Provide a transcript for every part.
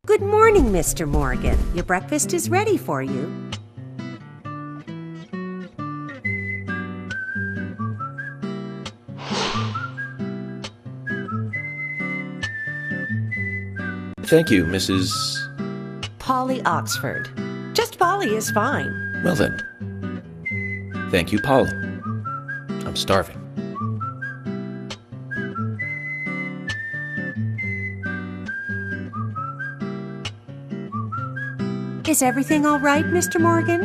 Good morning, Mr. Morgan. Your breakfast is ready for you. Thank you, Mrs. Polly Oxford. Just Polly is fine. Well then. Thank you, Polly. I'm starving. Is everything all right, Mr. Morgan?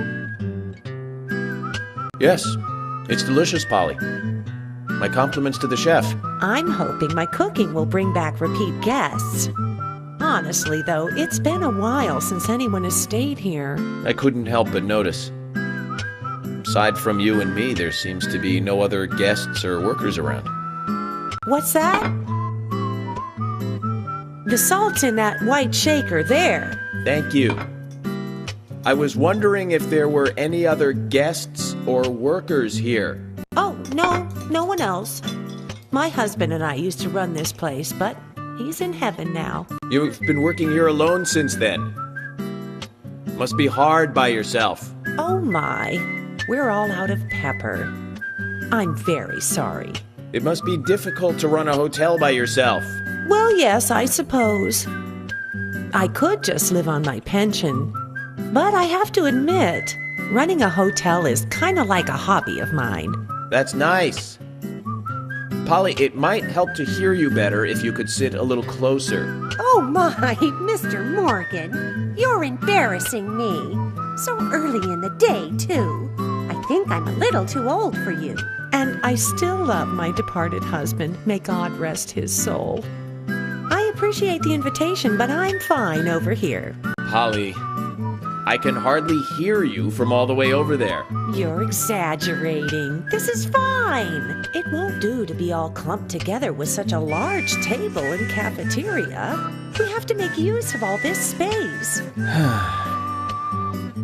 Yes, it's delicious, Polly. My compliments to the chef. I'm hoping my cooking will bring back repeat guests. Honestly, though, it's been a while since anyone has stayed here. I couldn't help but notice. Aside from you and me, there seems to be no other guests or workers around. What's that? The salt's in that white shaker there. Thank you. I was wondering if there were any other guests or workers here. Oh, no one else. My husband and I used to run this place, but he's in heaven now. You've been working here alone since then. Must be hard by yourself. Oh my, we're all out of pepper. I'm very sorry. It must be difficult to run a hotel by yourself. Well, yes, I suppose. I could just live on my pension. But I have to admit, running a hotel is kind of like a hobby of mine. That's nice. Polly, it might help to hear you better if you could sit a little closer. Oh my, Mr. Morgan, you're embarrassing me. So early in the day, too. I think I'm a little too old for you. And I still love my departed husband. May God rest his soul. I appreciate the invitation, but I'm fine over here. Polly, I can hardly hear you from all the way over there. You're exaggerating. This is fine. It won't do to be all clumped together with such a large table and cafeteria. We have to make use of all this space.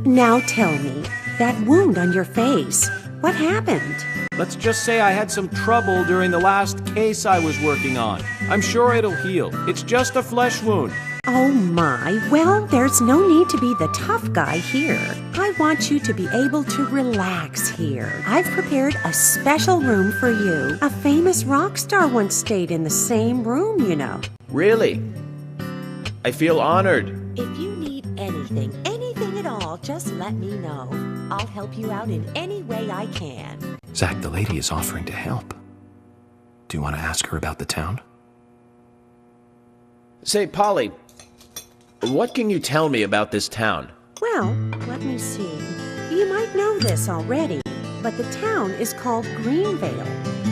Now tell me, that wound on your face, what happened? Let's just say I had some trouble during the last case I was working on. I'm sure it'll heal. It's just a flesh wound. Oh my, well, there's no need to be the tough guy here. I want you to be able to relax here. I've prepared a special room for you. A famous rock star once stayed in the same room, you know. Really? I feel honored. If you need anything at all, all, just let me know. I'll help you out in any way I can. Zach, the lady is offering to help. Do you want to ask her about the town? Say, Polly, what can you tell me about this town? Well, let me see. You might know this already, but the town is called Greenvale.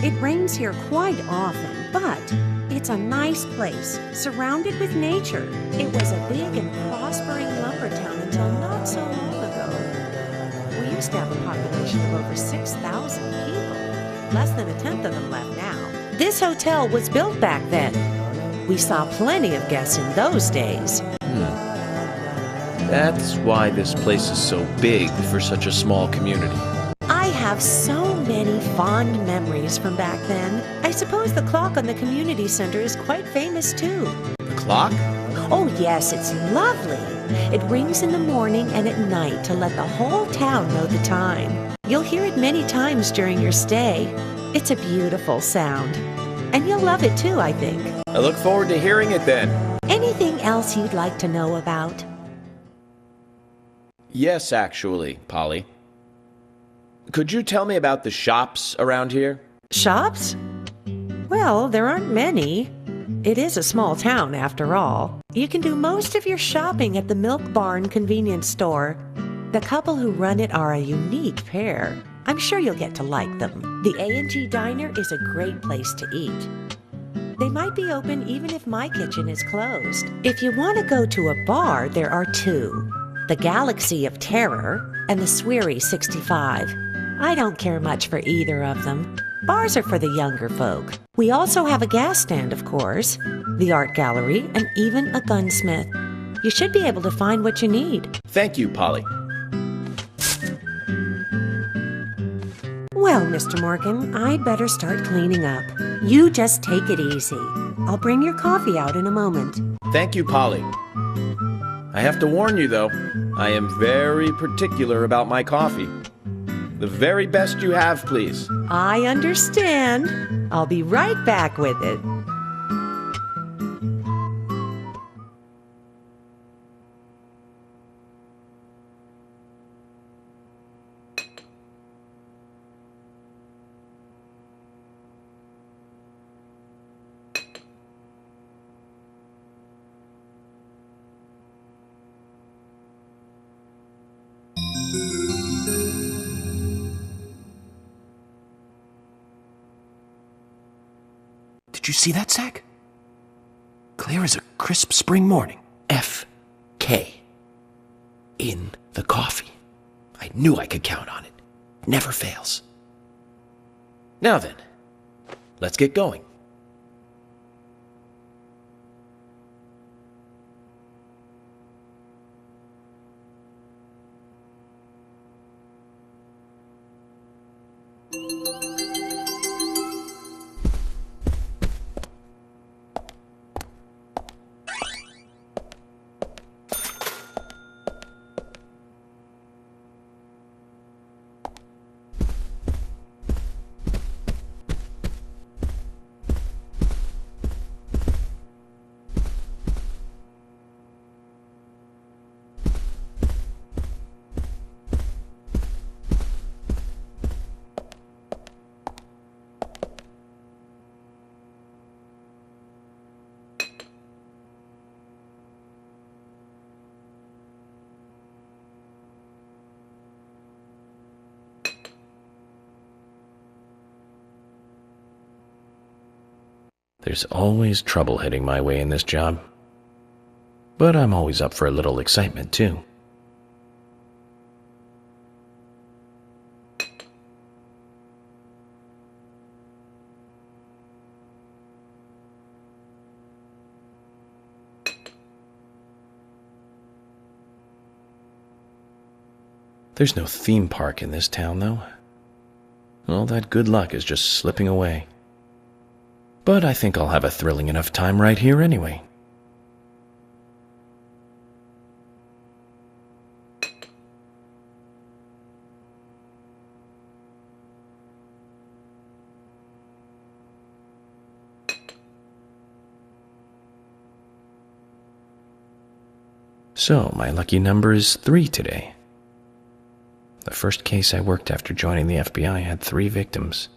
It rains here quite often, but it's a nice place, surrounded with nature. It was a big and prospering lumber town until not so long ago. We used to have a population of over 6,000 people. Less than a tenth of them left now. This hotel was built back then. We saw plenty of guests in those days. That's why this place is so big for such a small community. I have so many fond memories from back then. I suppose the clock on the community center is quite famous too. The clock? Oh yes, it's lovely. It rings in the morning and at night to let the whole town know the time. You'll hear it many times during your stay. It's a beautiful sound. And you'll love it too, I think. I look forward to hearing it then. Anything else you'd like to know about? Yes, actually, Polly. Could you tell me about the shops around here? Shops? Well, there aren't many. It is a small town, after all. You can do most of your shopping at the Milk Barn convenience store. The couple who run it are a unique pair. I'm sure you'll get to like them. The A&G Diner is a great place to eat. They might be open even if my kitchen is closed. If you want to go to a bar, there are two. The Galaxy of Terror and the Sweary 65. I don't care much for either of them. Bars are for the younger folk. We also have a gas stand, of course, the art gallery, and even a gunsmith. You should be able to find what you need. Thank you, Polly. Well, Mr. Morgan, I'd better start cleaning up. You just take it easy. I'll bring your coffee out in a moment. Thank you, Polly. I have to warn you, though, I am very particular about my coffee. The very best you have, please. I understand. I'll be right back with it. Did you see that, Zach? Clear as a crisp spring morning. F.K. in the coffee. I knew I could count on it. Never fails. Now then, let's get going. There's always trouble heading my way in this job. But I'm always up for a little excitement, too. There's no theme park in this town, though. All that good luck is just slipping away. But I think I'll have a thrilling enough time right here anyway. So, my lucky number is 3 today. The first case I worked after joining the FBI had 3 victims.